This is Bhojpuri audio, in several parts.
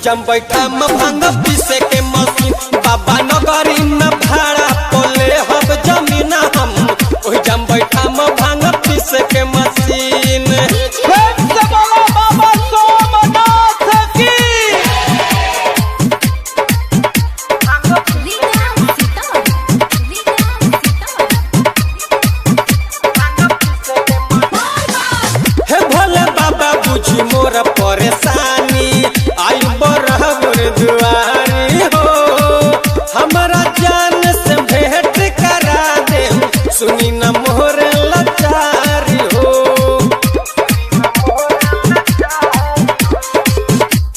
जम बैठा में भांग पीसे के मशीन बाबा नगरी में भाड़ा पोले हब जमीन हम ओही जम बैठा में भांग पीसे के मशीन बाबा सोमनाथ की हे भोले बाबा बुझी मोर परेशानी आई बरहबर दुआरी हो हमारा जान से भेंट करा दे सुनी न मोर लाचारी हो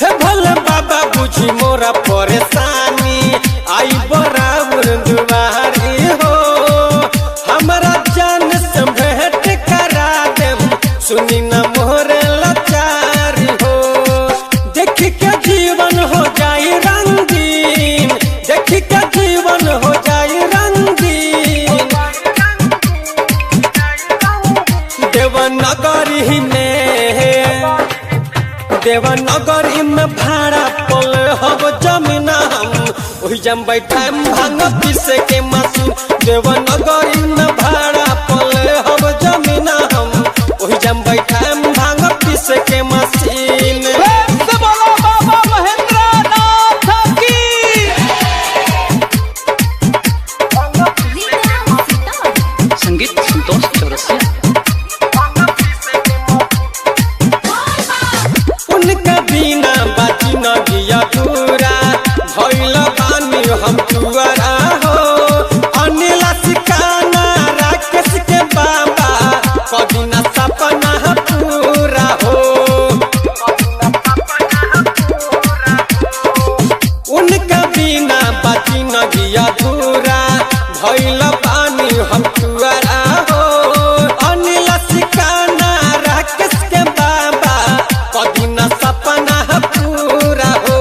हे भोले बाबा बुझी मोर परेशानी आई बरहबर दुआरी हो हमारा जान से भेंट करा दे सुनी न मोर लाचारी हो देख के जीवन हो जाए रंगीन देख के जीवन हो जाए रंगीन देवनगरी में भाड़ा पल हब जमीन हम ओही जम बैठा भांग पीसे के मशीन देवनगरी में भाड़ा पल हब जमीन हम ओही जम बैठा भांग पीसे के मशीन बाबा महेंद्रनाथ की संगीत संतोष चौरसिया। उनका बिना बाजी न दिया पूरा भइल बानी हम तुअरा हो अनिल सिकाना राकेश के बाबा कभी न सपना पूरा हो उनका बिना बाजी न दिया पूरा भइल बानी हम तुअरा हो अनिल सिकाना राकेश के बाबा कभी न सपना पूरा हो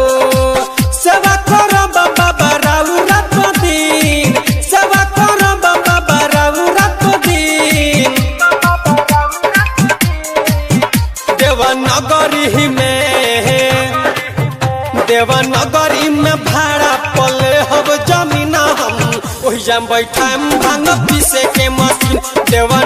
सेवा करो बाबा राउ रात दिन सेवा करो बाबा राउ रात दिन देवनगरी में भाड़ा पले हब जमीन हम ओही जम बैठा भांग पीसे के मशीन देवा